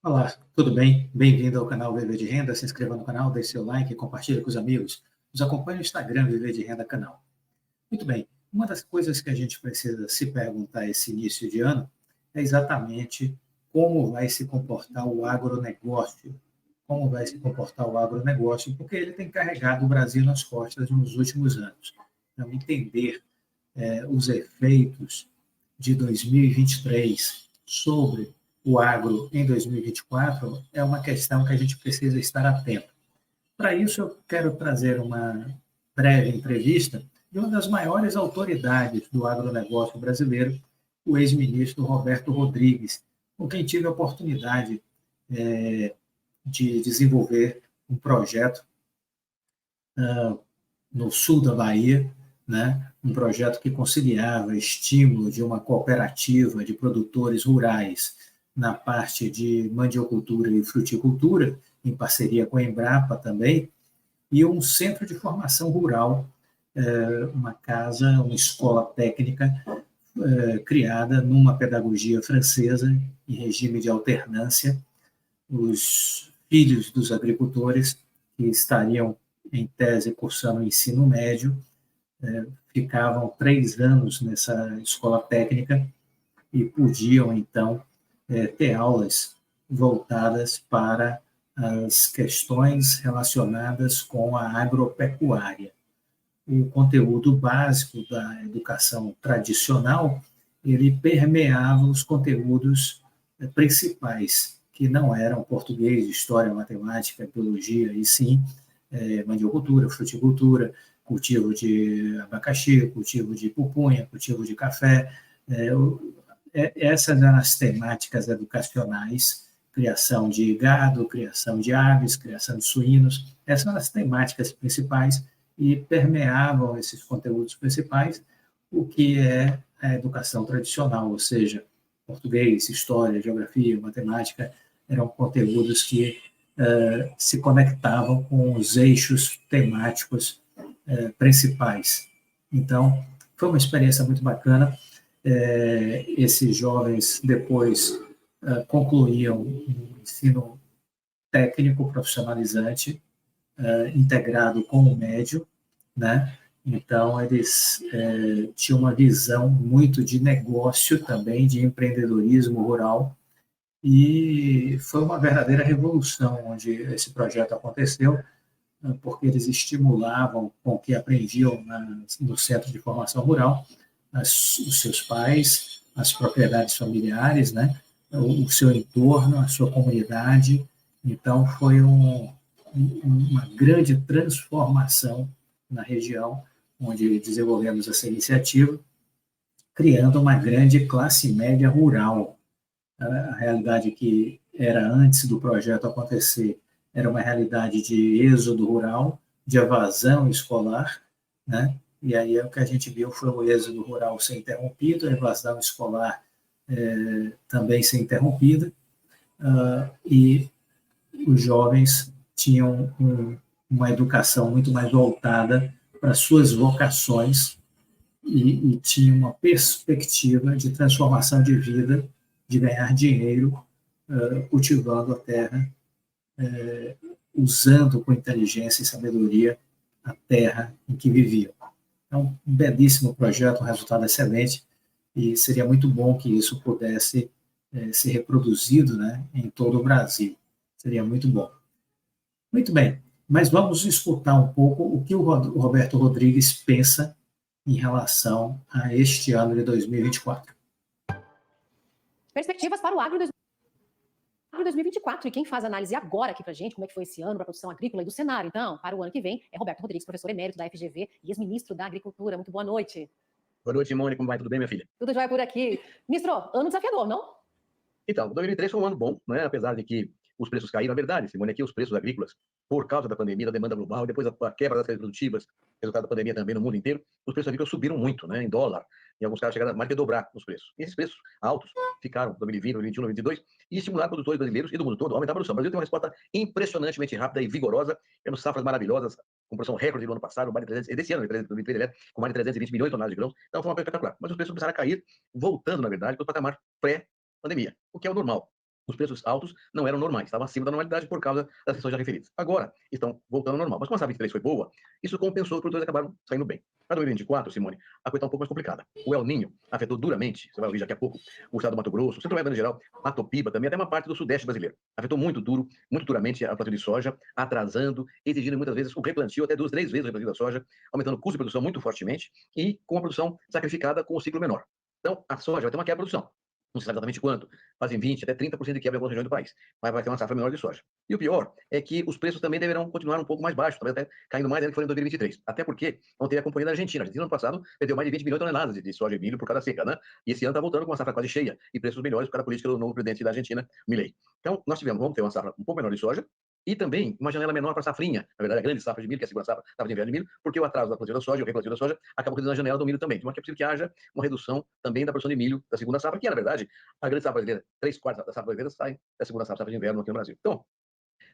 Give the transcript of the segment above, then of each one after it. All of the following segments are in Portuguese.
Olá, tudo bem? Bem-vindo ao canal Viver de Renda. Se inscreva no canal, deixe seu like e compartilhe com os amigos. Nos acompanhe no Instagram Viver de Renda Canal. Muito bem, uma das coisas que a gente precisa se perguntar esse início de ano é exatamente como vai se comportar o agronegócio. Como vai se comportar o agronegócio, porque ele tem carregado o Brasil nas costas nos últimos anos. Então, entender os efeitos de 2023 sobre o agro em 2024 é uma questão que a gente precisa estar atento. Para isso, eu quero trazer uma breve entrevista de uma das maiores autoridades do agronegócio brasileiro, o ex-ministro Roberto Rodrigues, com quem tive a oportunidade de desenvolver um projeto no sul da Bahia, né? Um projeto que conciliava estímulo de uma cooperativa de produtores rurais na parte de mandiocultura e fruticultura, em parceria com a Embrapa também, e um centro de formação rural, uma casa, uma escola técnica criada numa pedagogia francesa, em regime de alternância. Os filhos dos agricultores que estariam, em tese, cursando o ensino médio, ficavam 3 anos nessa escola técnica e podiam, então, ter aulas voltadas para as questões relacionadas com a agropecuária. O conteúdo básico da educação tradicional, ele permeava os conteúdos principais, que não eram português, história, matemática, biologia, e sim mandiocultura, fruticultura, cultivo de abacaxi, cultivo de pupunha, cultivo de café. Essas eram as temáticas educacionais: criação de gado, criação de aves, criação de suínos. Essas eram as temáticas principais e permeavam esses conteúdos principais o que é a educação tradicional, ou seja, português, história, geografia, matemática, eram conteúdos que se conectavam com os eixos temáticos principais. Então, foi uma experiência muito bacana. Esses jovens depois concluíam um ensino técnico profissionalizante, integrado com o médio, né? Então, eles tinham uma visão muito de negócio também, de empreendedorismo rural, e foi uma verdadeira revolução onde esse projeto aconteceu, porque eles estimulavam com o que aprendiam no Centro de Formação Rural, os seus pais, as propriedades familiares, né, o seu entorno, a sua comunidade. Então, foi uma grande transformação na região onde desenvolvemos essa iniciativa, criando uma grande classe média rural. A realidade que era antes do projeto acontecer era uma realidade de êxodo rural, de evasão escolar, né? E aí o que a gente viu foi o êxodo rural ser interrompido, a evasão escolar também ser interrompida, e os jovens tinham uma educação muito mais voltada para suas vocações e tinham uma perspectiva de transformação de vida, de ganhar dinheiro cultivando a terra, usando com inteligência e sabedoria a terra em que viviam. É um belíssimo projeto, um resultado excelente, e seria muito bom que isso pudesse ser reproduzido, né, em todo o Brasil. Seria muito bom. Muito bem, mas vamos escutar um pouco o que o Roberto Rodrigues pensa em relação a este ano de 2024. Perspectivas para o agro 2024. E quem faz análise agora aqui pra gente, como é que foi esse ano para a produção agrícola e do cenário, então, para o ano que vem, é Roberto Rodrigues, professor emérito da FGV e ex-ministro da Agricultura. Muito boa noite. Boa noite, Simone. Como vai? Tudo bem, minha filha? Tudo jóia por aqui. Ministro, ano desafiador, não? Então, 2023 foi um ano bom, né? Apesar de que os preços caíram. Na verdade, Simone, aqui os preços agrícolas, por causa da pandemia, da demanda global, depois a quebra das cadeias produtivas, resultado da pandemia também no mundo inteiro, os preços agrícolas subiram muito, né? Em dólar. Em alguns casos chegaram a mais que dobrar os preços. E esses preços altos ficaram em 2020, 2021, 2022 e estimularam produtores brasileiros e do mundo todo a aumentar a produção. O Brasil tem uma resposta impressionantemente rápida e vigorosa. Temos safras maravilhosas, com produção recorde do ano passado, mais de 300, desse ano, 2023, com mais de 320 milhões de toneladas de grãos. Então foi uma coisa espetacular. Mas os preços começaram a cair, voltando, na verdade, para o patamar pré-pandemia, o que é o normal. os preços altos não eram normais, estavam acima da normalidade por causa das questões já referidas. Agora, estão voltando ao normal. Mas como a safra 23 foi boa, isso compensou, os produtores acabaram saindo bem. Para 2024, Simone, a coisa está um pouco mais complicada. O El Niño afetou duramente, você vai ouvir daqui a pouco, o estado do Mato Grosso, o Centro-Oeste em geral, Mato Piba também, até uma parte do Sudeste brasileiro. Afetou muito duramente a plantio de soja, atrasando, exigindo muitas vezes o replantio, até 2, 3 vezes o replantio da soja, aumentando o custo de produção muito fortemente e com a produção sacrificada com o ciclo menor. Então, a soja vai ter uma quebra de produção. Não se sabe exatamente quanto, fazem 20% até 30% de quebra em algumas regiões do país, mas vai ter uma safra menor de soja. E o pior é que os preços também deverão continuar um pouco mais baixos, talvez até caindo mais do que foi em 2023. Até porque vão ter a companhia da Argentina. A Argentina, no ano passado, perdeu mais de 20 milhões de toneladas de soja e milho por causa da seca, né? E esse ano está voltando com uma safra quase cheia e preços melhores por causa da política do novo presidente da Argentina, Milei. Então, vamos ter uma safra um pouco menor de soja, e também uma janela menor para a safrinha, na verdade, a grande safra de milho, que é a segunda safra de inverno de milho, porque o atraso da plantio da soja e o replantio da soja acabou reduzindo a janela do milho também. Então, aqui é possível que haja uma redução também da produção de milho da segunda safra, que é, na verdade, a grande safra brasileira, 3/4 da safra brasileira sai da segunda safra de inverno aqui no Brasil. Então,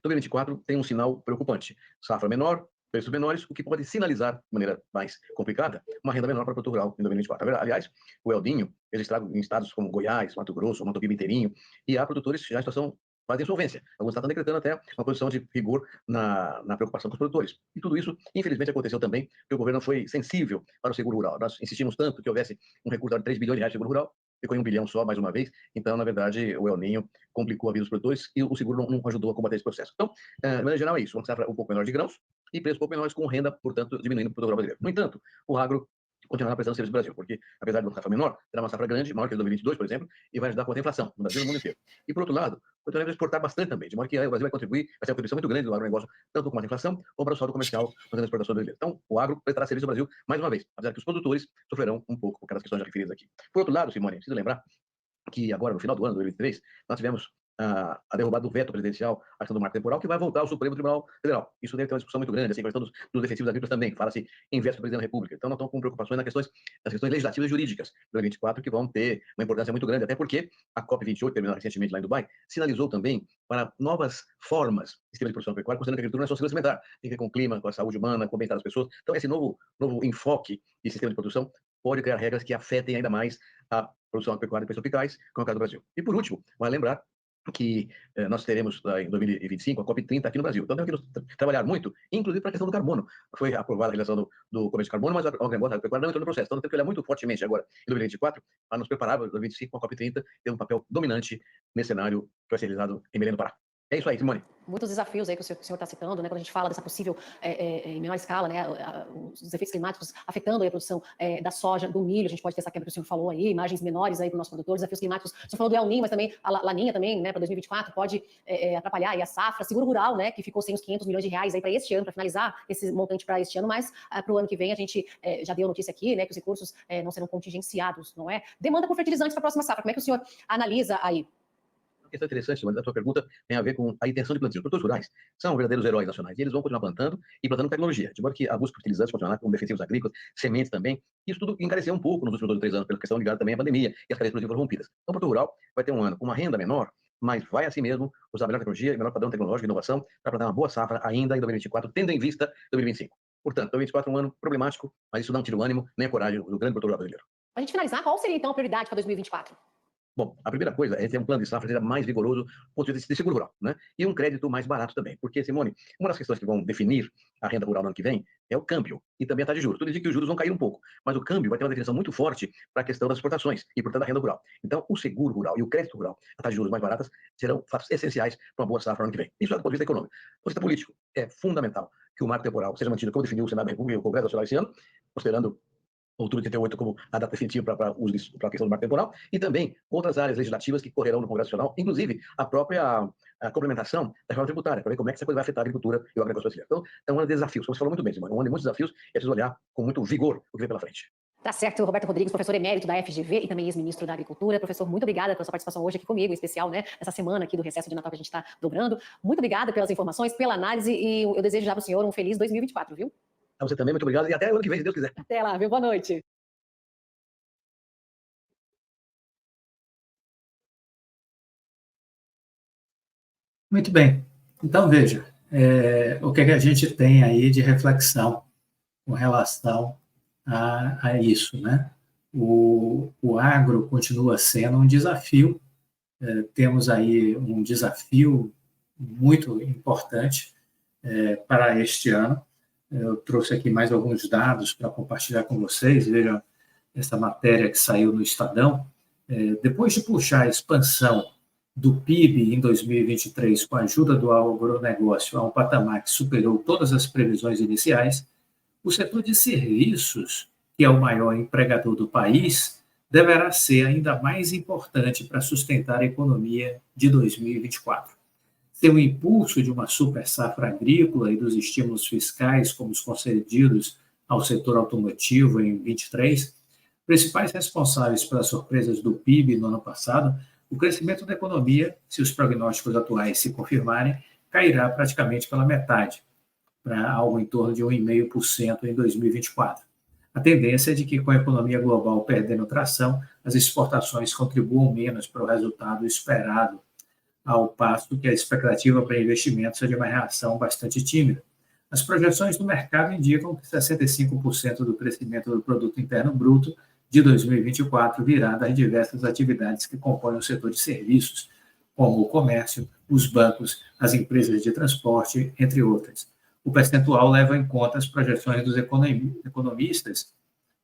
2024 tem um sinal preocupante. Safra menor, preços menores, o que pode sinalizar, de maneira mais complicada, uma renda menor para o produtor rural em 2024. Aliás, o El Niño, registrado em estados como Goiás, Mato Grosso, Mato Piba inteirinho, e há produtores já em situação quase insolvência. Alguns estados estão decretando até uma condição de rigor na preocupação com os produtores. E tudo isso, infelizmente, aconteceu também porque o governo foi sensível para o seguro rural. Nós insistimos tanto que houvesse um recurso de 3 bilhões de reais de seguro rural, ficou em 1 bilhão só, mais uma vez. Então, na verdade, o El Niño complicou a vida dos produtores e o seguro não ajudou a combater esse processo. Então, de maneira geral, é isso. Uma safra um pouco menor de grãos e preços um pouco menores com renda, portanto, diminuindo o produtor brasileiro. No entanto, o agro continuará prestando serviço do Brasil, porque, apesar de uma safra menor, terá uma safra grande, maior que a de 2022, por exemplo, e vai ajudar com a inflação no Brasil e no mundo inteiro. E, por outro lado, continuaremos a exportar bastante também, de modo que o Brasil vai contribuir, vai ser uma contribuição muito grande do agronegócio, tanto com a inflação, como para o saldo comercial nas exportações brasileiras. Então, o agro prestará serviço ao Brasil mais uma vez, apesar que os produtores sofrerão um pouco com aquelas questões já referidas aqui. Por outro lado, Simone, preciso lembrar que agora, no final do ano de 2023, nós tivemos a derrubada do veto presidencial, a questão do marco temporal, que vai voltar ao Supremo Tribunal Federal. Isso deve ter uma discussão muito grande, assim, a questão dos defensivos agrícolas também, fala-se em veto do presidente da República. Então, nós estamos com preocupações nas questões legislativas e jurídicas de 2024, que vão ter uma importância muito grande, até porque a COP28, terminada recentemente lá em Dubai, sinalizou também para novas formas de sistema de produção pecuária, considerando que a agricultura não é só segurança alimentar, tem que ver com o clima, com a saúde humana, com o bem-estar das pessoas. Então, esse novo enfoque de sistema de produção pode criar regras que afetem ainda mais a produção agropecuária de preços tropicais, como é o caso do Brasil. E, por último, vale lembrar que nós teremos em 2025 a COP30 aqui no Brasil. Então, temos que trabalhar muito, inclusive para a questão do carbono. Foi aprovada a realização do comércio de carbono, mas a agropecuária não entrou no processo. Então, temos que olhar muito fortemente agora, em 2024, para nos preparar para 2025 com a COP30, ter um papel dominante nesse cenário que vai ser realizado em Belém do Pará. É isso aí, Simone. Muitos desafios aí que o senhor está citando, né, quando a gente fala dessa possível, em menor escala, né, os efeitos climáticos afetando aí a produção da soja, do milho, a gente pode ter essa quebra que o senhor falou aí, margens menores aí para os nossos produtores, desafios climáticos, o senhor falou do El Niño, mas também a Laninha também, né, para 2024, pode atrapalhar aí a safra, seguro rural, né, que ficou sem os 500 milhões de reais aí para este ano, para finalizar esse montante para este ano, mas para o ano que vem a gente já deu notícia aqui, né, que os recursos não serão contingenciados, não é? Demanda por fertilizantes para a próxima safra, como é que o senhor analisa aí? A questão interessante, mas a sua pergunta tem a ver com a intenção de plantio. Os produtores rurais são verdadeiros heróis nacionais e eles vão continuar plantando e plantando tecnologia. De modo que a busca por fertilizantes continuará com defensivos agrícolas, sementes também. Isso tudo encareceu um pouco nos últimos 2 ou 3 anos, pela questão ligada também à pandemia e as cadeias produtivas rompidas. Então, o produtor rural vai ter um ano com uma renda menor, mas vai assim mesmo usar a melhor tecnologia e melhor padrão tecnológico e inovação para plantar uma boa safra ainda em 2024, tendo em vista 2025. Portanto, 2024 é um ano problemático, mas isso não tira o ânimo nem a coragem do grande produtor rural brasileiro. Para a gente finalizar, qual seria então a prioridade para 2024? Bom, a primeira coisa é ter um plano de safra seja mais vigoroso do ponto de vista de seguro rural, né? E um crédito mais barato também. Porque, Simone, uma das questões que vão definir a renda rural no ano que vem é o câmbio e também a taxa de juros. Tudo indica que os juros vão cair um pouco, mas o câmbio vai ter uma definição muito forte para a questão das exportações e, portanto, da renda rural. Então, o seguro rural e o crédito rural, a taxa de juros mais baratas, serão fatos essenciais para uma boa safra no ano que vem. Isso é do ponto de vista econômico. Do ponto de vista político, é fundamental que o marco temporal seja mantido como definiu o Senado da República e o Congresso Nacional esse ano, considerando outubro de 88 como a data definitiva para a questão do marco temporal, e também outras áreas legislativas que correrão no Congresso Nacional, inclusive a própria complementação da reforma tributária, para ver como é que essa coisa vai afetar a agricultura e o agronegócio brasileiro. Então, é um ano de desafios, como você falou muito bem, Simone, um ano de muitos desafios, e é preciso olhar com muito vigor o que vem pela frente. Tá certo, Roberto Rodrigues, professor emérito da FGV e também ex-ministro da Agricultura. Professor, muito obrigada pela sua participação hoje aqui comigo, em especial, né, nessa semana aqui do recesso de Natal que a gente está dobrando. Muito obrigada pelas informações, pela análise e eu desejo já para o senhor um feliz 2024, viu? A você também, muito obrigado e até o ano que vem, se Deus quiser. Até lá, viu? Boa noite. Muito bem. Então, veja, o que a gente tem aí de reflexão com relação a isso, né? O agro continua sendo um desafio temos aí um desafio muito importante para este ano. Eu trouxe aqui mais alguns dados para compartilhar com vocês. Vejam essa matéria que saiu no Estadão. Depois de puxar a expansão do PIB em 2023 com a ajuda do agronegócio a um patamar que superou todas as previsões iniciais, o setor de serviços, que é o maior empregador do país, deverá ser ainda mais importante para sustentar a economia de 2024. Sem o impulso de uma super safra agrícola e dos estímulos fiscais, como os concedidos ao setor automotivo em 2023, principais responsáveis pelas surpresas do PIB no ano passado, o crescimento da economia, se os prognósticos atuais se confirmarem, cairá praticamente pela metade, para algo em torno de 1,5% em 2024. A tendência é de que, com a economia global perdendo tração, as exportações contribuam menos para o resultado esperado, ao passo que a expectativa para investimentos é de uma reação bastante tímida. As projeções do mercado indicam que 65% do crescimento do produto interno bruto de 2024 virá das diversas atividades que compõem o setor de serviços, como o comércio, os bancos, as empresas de transporte, entre outras. O percentual leva em conta as projeções dos economistas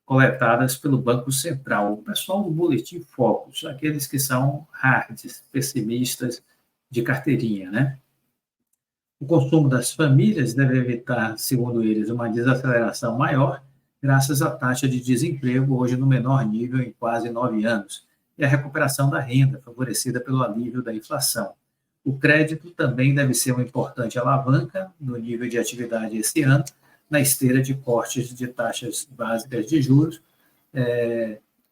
coletadas pelo Banco Central, o pessoal do Boletim Focus, aqueles que são hards, pessimistas de carteirinha, né? O consumo das famílias deve evitar, segundo eles, uma desaceleração maior, graças à taxa de desemprego, hoje no menor nível em quase 9 anos, e a recuperação da renda, favorecida pelo alívio da inflação. O crédito também deve ser uma importante alavanca no nível de atividade esse ano, na esteira de cortes de taxas básicas de juros,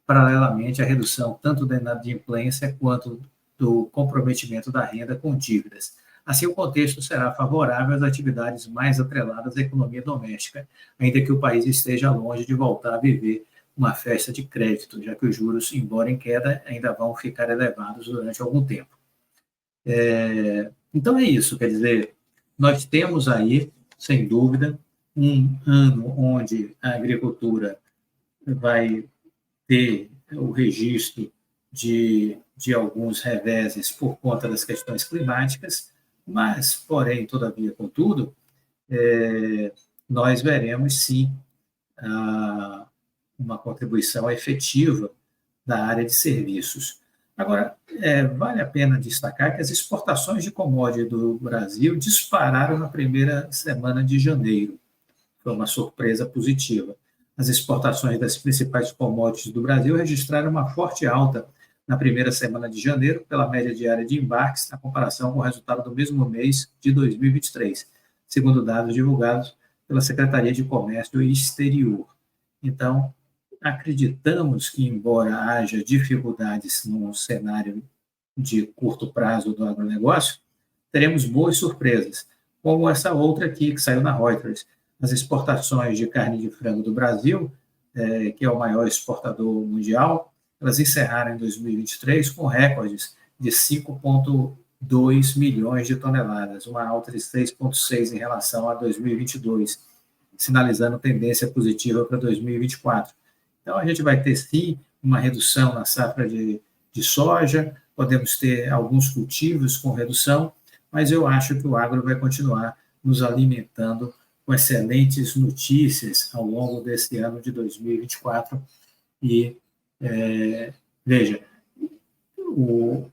paralelamente à redução tanto da inadimplência quanto do comprometimento da renda com dívidas. Assim, o contexto será favorável às atividades mais atreladas à economia doméstica, ainda que o país esteja longe de voltar a viver uma festa de crédito, já que os juros, embora em queda, ainda vão ficar elevados durante algum tempo. Então é isso, quer dizer, nós temos aí, sem dúvida, um ano onde a agricultura vai ter o registro de alguns reveses por conta das questões climáticas, mas, porém, todavia, contudo, nós veremos, sim, uma contribuição efetiva da área de serviços. Agora, vale a pena destacar que as exportações de commodities do Brasil dispararam na primeira semana de janeiro. Foi uma surpresa positiva. As exportações das principais commodities do Brasil registraram uma forte alta na primeira semana de janeiro, pela média diária de embarques, na comparação com o resultado do mesmo mês de 2023, segundo dados divulgados pela Secretaria de Comércio Exterior. Então, acreditamos que, embora haja dificuldades no cenário de curto prazo do agronegócio, teremos boas surpresas, como essa outra aqui que saiu na Reuters. As exportações de carne de frango do Brasil, que é o maior exportador mundial, elas encerraram em 2023 com recordes de 5,2 milhões de toneladas, uma alta de 6,6 em relação a 2022, sinalizando tendência positiva para 2024. Então, a gente vai ter, sim, uma redução na safra de soja, podemos ter alguns cultivos com redução, mas eu acho que o agro vai continuar nos alimentando com excelentes notícias ao longo desse ano de 2024. E, veja,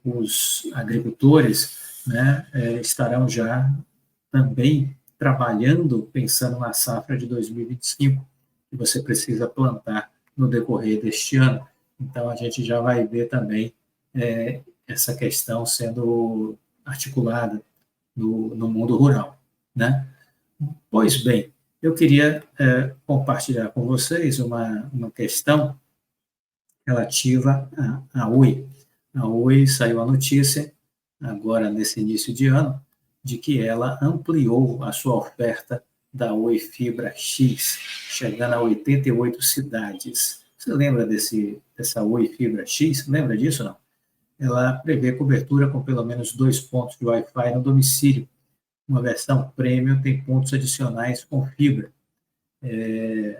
os agricultores, né, estarão já também trabalhando, pensando na safra de 2025, que você precisa plantar no decorrer deste ano. Então, a gente já vai ver também essa questão sendo articulada no mundo rural, né? Pois bem, eu queria compartilhar com vocês uma questão relativa à Oi. A Oi saiu a notícia, agora nesse início de ano, de que ela ampliou a sua oferta da Oi Fibra X, chegando a 88 cidades. Você lembra dessa Oi Fibra X? Lembra disso, não? Ela prevê cobertura com pelo menos 2 pontos de Wi-Fi no domicílio. Uma versão premium tem pontos adicionais com fibra.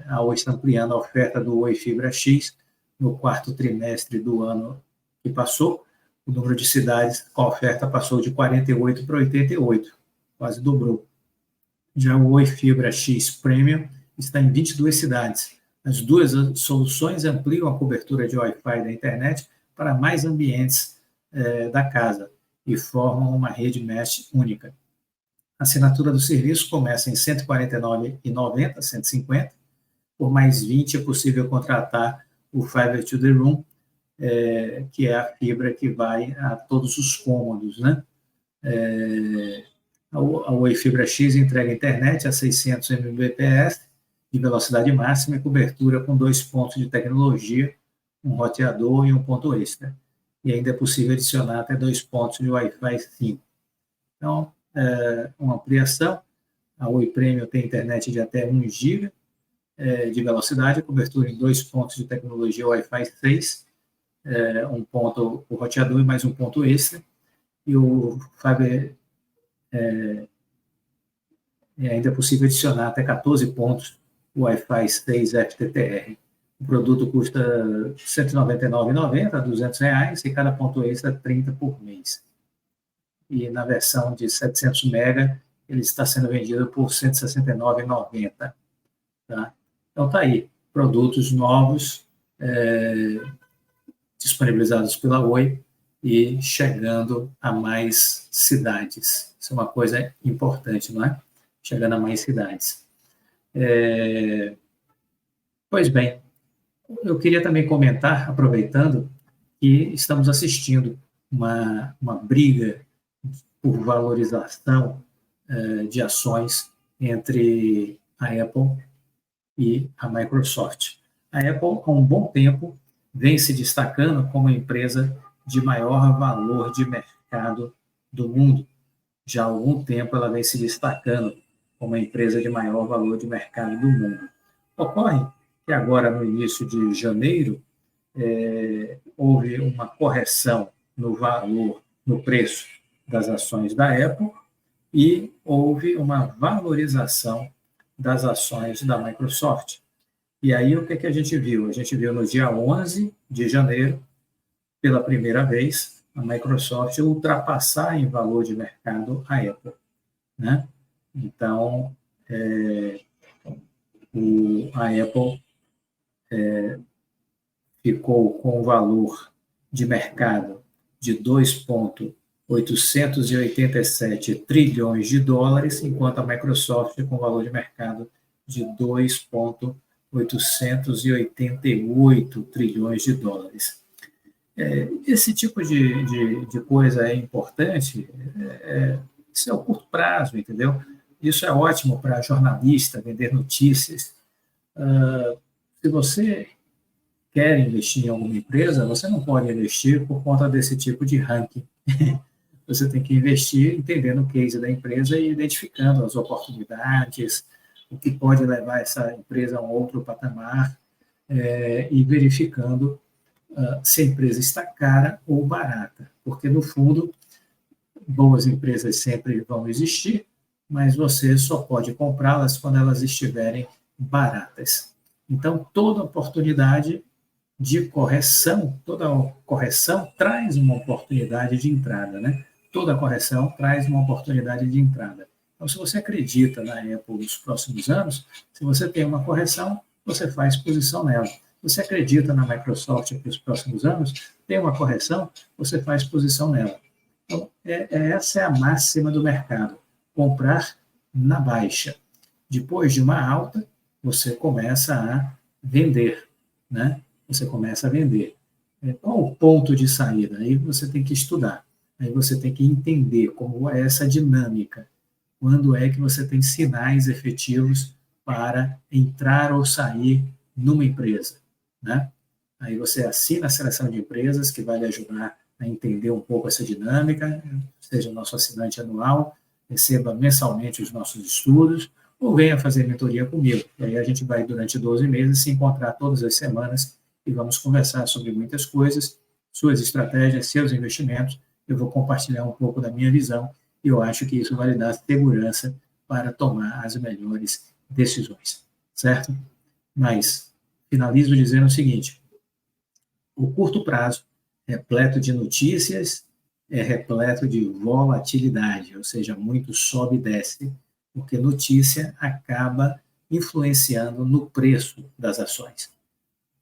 A Oi está ampliando a oferta do Oi Fibra X no quarto trimestre do ano que passou. o número de cidades com a oferta passou de 48 para 88, quase dobrou. Já o Oi Fibra X Premium está em 22 cidades. As duas soluções ampliam a cobertura de Wi-Fi da internet para mais ambientes da casa e formam uma rede mesh única. A assinatura do serviço começa em R$ 149,90, 150. Por mais 20 é possível contratar o Fiber to the Room, que é a fibra que vai a todos os cômodos, né? A Oi Fibra X entrega internet a 600 Mbps de velocidade máxima e cobertura com 2 pontos de tecnologia, um roteador e um ponto extra. E ainda é possível adicionar até 2 pontos de Wi-Fi 5. Então, uma ampliação. A Oi Premium tem internet de até 1 GB de velocidade, cobertura em 2 pontos de tecnologia Wi-Fi 6, um ponto o roteador e mais um ponto extra. E o Fiber ainda é possível adicionar até 14 pontos Wi-Fi 6 FTTR. O produto custa R$ 199,90, R$ 200, e cada ponto extra 30 por mês. E na versão de 700 MB, ele está sendo vendido por R$ 169,90. Tá? Então, está aí, produtos novos disponibilizados pela Oi e chegando a mais cidades. Isso é uma coisa importante, não é? Chegando a mais cidades. Pois bem, eu queria também comentar, aproveitando, que estamos assistindo uma briga por valorização de ações entre a Apple e a Microsoft. A Apple, há um bom tempo, vem se destacando como a empresa de maior valor de mercado do mundo. Já há algum tempo ela vem se destacando como a empresa de maior valor de mercado do mundo. Ocorre que agora, no início de janeiro, houve uma correção no valor, no preço das ações da Apple e houve uma valorização das ações da Microsoft. E aí, o que a gente viu? A gente viu no dia 11 de janeiro, pela primeira vez, a Microsoft ultrapassar em valor de mercado a Apple, né? Então, a Apple ficou com o valor de mercado de 2,887 trilhões de dólares, enquanto a Microsoft com valor de mercado de 2,888 trilhões de dólares. Esse tipo de coisa é importante, isso é o curto prazo, entendeu? Isso é ótimo para jornalista, vender notícias. Se você quer investir em alguma empresa, você não pode investir por conta desse tipo de ranking. Você tem que investir entendendo o case da empresa e identificando as oportunidades, o que pode levar essa empresa a um outro patamar, e verificando se a empresa está cara ou barata. Porque, no fundo, boas empresas sempre vão existir, mas você só pode comprá-las quando elas estiverem baratas. Então, toda oportunidade de correção, toda correção traz uma oportunidade de entrada, né? Toda correção traz uma oportunidade de entrada. Então, se você acredita na Apple nos próximos anos, se você tem uma correção, você faz posição nela. Se você acredita na Microsoft para os próximos anos, tem uma correção, você faz posição nela. Então, essa é a máxima do mercado, comprar na baixa. Depois de uma alta, você começa a vender, né? Você começa a vender. Qual o ponto de saída? Aí você tem que estudar, aí você tem que entender como é essa dinâmica, quando é que você tem sinais efetivos para entrar ou sair numa empresa, né? Aí você assina a seleção de empresas, que vai lhe ajudar a entender um pouco essa dinâmica, seja nosso assinante anual, receba mensalmente os nossos estudos, ou venha fazer mentoria comigo. E aí a gente vai, durante 12 meses, se encontrar todas as semanas e vamos conversar sobre muitas coisas, suas estratégias, seus investimentos. Eu vou compartilhar um pouco da minha visão e eu acho que isso vai lhe dar segurança para tomar as melhores decisões, certo? Mas finalizo dizendo o seguinte: o curto prazo repleto de notícias, é repleto de volatilidade, ou seja, muito sobe e desce, porque notícia acaba influenciando no preço das ações.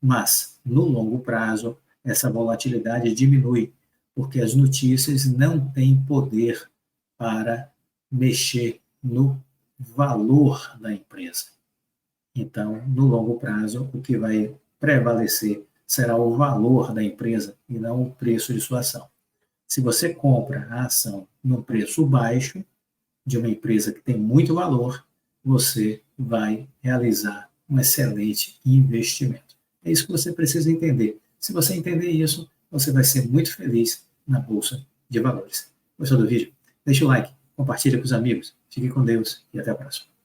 Mas, no longo prazo, essa volatilidade diminui, porque as notícias não têm poder para mexer no valor da empresa. Então, no longo prazo, o que vai prevalecer será o valor da empresa e não o preço de sua ação. Se você compra a ação num preço baixo, de uma empresa que tem muito valor, você vai realizar um excelente investimento. É isso que você precisa entender. Se você entender isso, você vai ser muito feliz na Bolsa de Valores. Gostou do vídeo? Deixa o like, compartilha com os amigos. Fique com Deus e até a próxima.